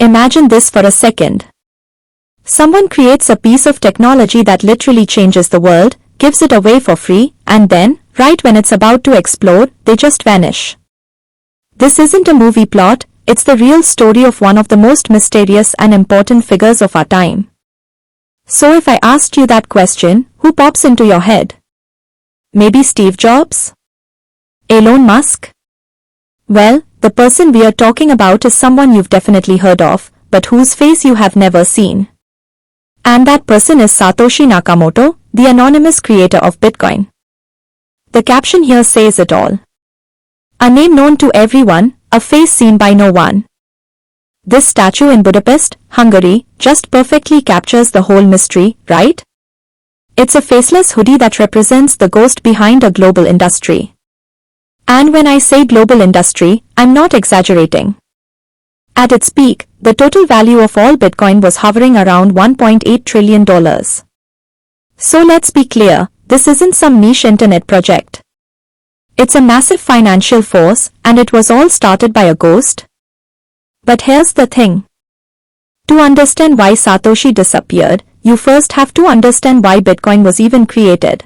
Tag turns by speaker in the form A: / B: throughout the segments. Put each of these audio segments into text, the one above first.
A: Imagine this for a second. Someone creates a piece of technology that literally changes the world, gives it away for free, and then, right when it's about to explode, they just vanish. This isn't a movie plot, it's the real story of one of the most mysterious and important figures of our time. So if I asked you that question, who pops into your head? Maybe Steve Jobs? Elon Musk? Well, the person we are talking about is someone you've definitely heard of, but whose face you have never seen. And that person is Satoshi Nakamoto, the anonymous creator of Bitcoin. The caption here says it all. A name known to everyone, a face seen by no one. This statue in Budapest, Hungary, just perfectly captures the whole mystery, right? It's a faceless hoodie that represents the ghost behind a global industry. And when I say global industry, I'm not exaggerating. At its peak, the total value of all Bitcoin was hovering around $1.8 trillion. So let's be clear, this isn't some niche internet project. It's a massive financial force, and it was all started by a ghost. But here's the thing. To understand why Satoshi disappeared, you first have to understand why Bitcoin was even created.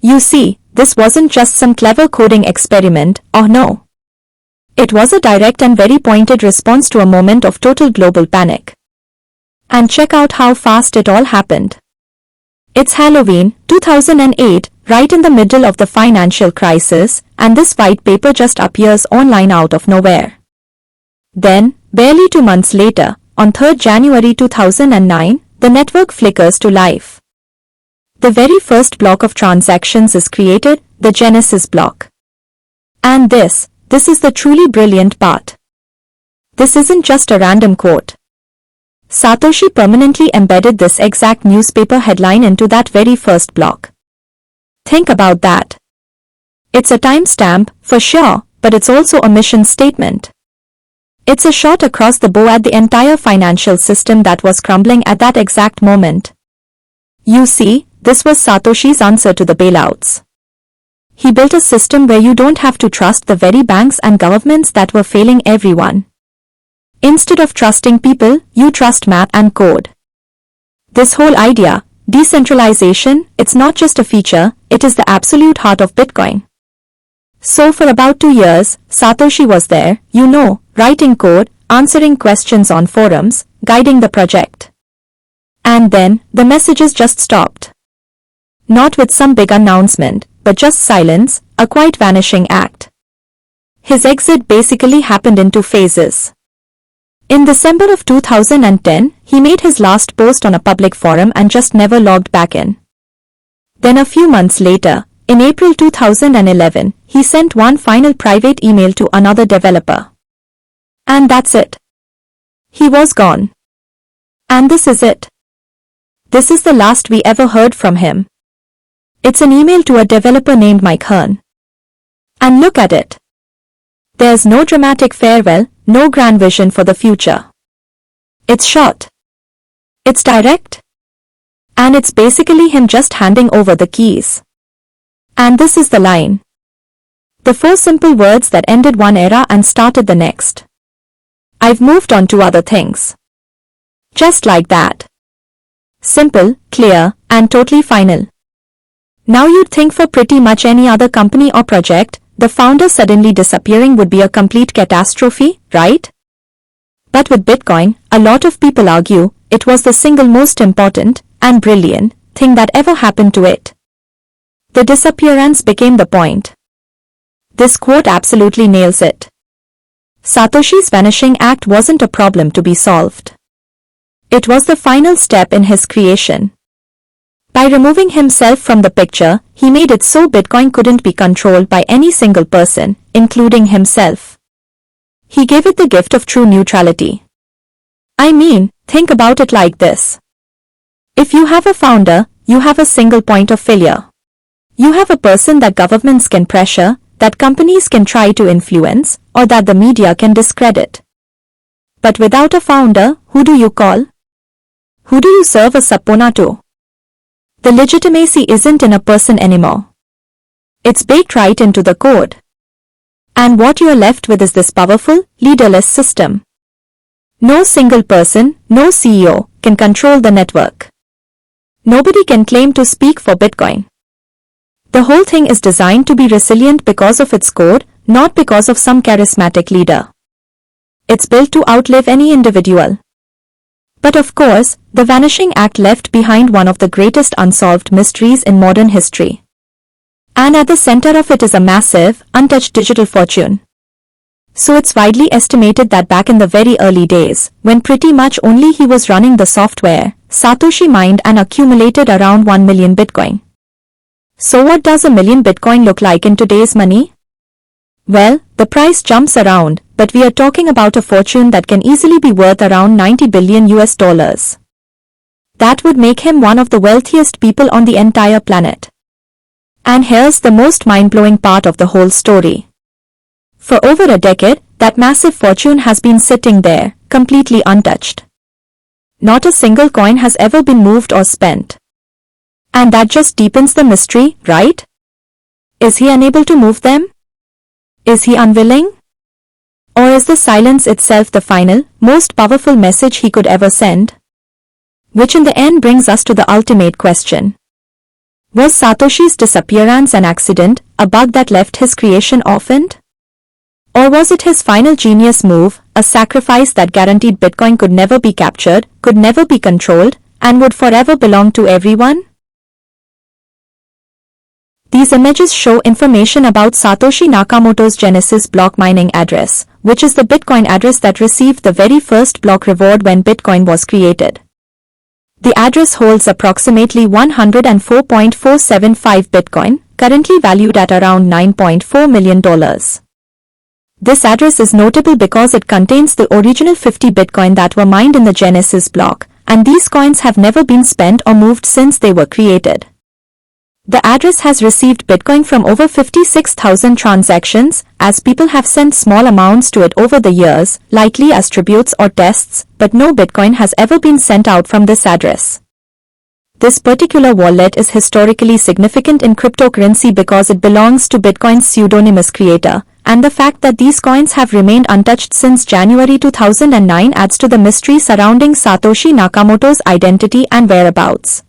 A: You see, this wasn't just some clever coding experiment, oh no. It was a direct and very pointed response to a moment of total global panic. And check out how fast it all happened. It's Halloween, 2008, right in the middle of the financial crisis, and this white paper just appears online out of nowhere. Then, barely 2 months later, on 3rd January 2009, the network flickers to life. The very first block of transactions is created, the Genesis block. And this is the truly brilliant part. This isn't just a random quote. Satoshi permanently embedded this exact newspaper headline into that very first block. Think about that. It's a timestamp, for sure, but it's also a mission statement. It's a shot across the bow at the entire financial system that was crumbling at that exact moment. You see, this was Satoshi's answer to the bailouts. He built a system where you don't have to trust the very banks and governments that were failing everyone. Instead of trusting people, you trust math and code. This whole idea, decentralization, it's not just a feature, it is the absolute heart of Bitcoin. So for about 2 years, Satoshi was there, writing code, answering questions on forums, guiding the project. And then, the messages just stopped. Not with some big announcement, but just silence, a quiet vanishing act. His exit basically happened in 2 phases. In December of 2010, he made his last post on a public forum and just never logged back in. Then a few months later, in April 2011, he sent one final private email to another developer. And that's it. He was gone. And this is it. This is the last we ever heard from him. It's an email to a developer named Mike Hearn. And look at it. There's no dramatic farewell, no grand vision for the future. It's short. It's direct. And it's basically him just handing over the keys. And this is the line. The 4 simple words that ended one era and started the next. I've moved on to other things. Just like that. Simple, clear, and totally final. Now you'd think for pretty much any other company or project, the founder suddenly disappearing would be a complete catastrophe, right? But with Bitcoin, a lot of people argue, it was the single most important and brilliant thing that ever happened to it. The disappearance became the point. This quote absolutely nails it. Satoshi's vanishing act wasn't a problem to be solved. It was the final step in his creation. By removing himself from the picture, he made it so Bitcoin couldn't be controlled by any single person, including himself. He gave it the gift of true neutrality. I mean, think about it like this. If you have a founder, you have a single point of failure. You have a person that governments can pressure, that companies can try to influence, or that the media can discredit. But without a founder, who do you call? Who do you serve a subpoena to? The legitimacy isn't in a person anymore. It's baked right into the code. And what you're left with is this powerful, leaderless system. No single person, no CEO, can control the network. Nobody can claim to speak for Bitcoin. The whole thing is designed to be resilient because of its code, not because of some charismatic leader. It's built to outlive any individual. But of course, the Vanishing Act left behind one of the greatest unsolved mysteries in modern history. And at the center of it is a massive, untouched digital fortune. So it's widely estimated that back in the very early days, when pretty much only he was running the software, Satoshi mined and accumulated around 1 million Bitcoin. So what does a million Bitcoin look like in today's money? Well, the price jumps around, but we are talking about a fortune that can easily be worth around 90 billion US dollars. That would make him one of the wealthiest people on the entire planet. And here's the most mind-blowing part of the whole story. For over a decade, that massive fortune has been sitting there, completely untouched. Not a single coin has ever been moved or spent. And that just deepens the mystery, right? Is he unable to move them? Is he unwilling? Or is the silence itself the final, most powerful message he could ever send? Which in the end brings us to the ultimate question. Was Satoshi's disappearance an accident, a bug that left his creation orphaned? Or was it his final genius move, a sacrifice that guaranteed Bitcoin could never be captured, could never be controlled, and would forever belong to everyone? These images show information about Satoshi Nakamoto's Genesis block mining address, which is the Bitcoin address that received the very first block reward when Bitcoin was created. The address holds approximately 104.475 Bitcoin, currently valued at around $9.4 million. This address is notable because it contains the original 50 Bitcoin that were mined in the Genesis block, and these coins have never been spent or moved since they were created. The address has received Bitcoin from over 56,000 transactions, as people have sent small amounts to it over the years, likely as tributes or tests, but no Bitcoin has ever been sent out from this address. This particular wallet is historically significant in cryptocurrency because it belongs to Bitcoin's pseudonymous creator, and the fact that these coins have remained untouched since January 2009 adds to the mystery surrounding Satoshi Nakamoto's identity and whereabouts.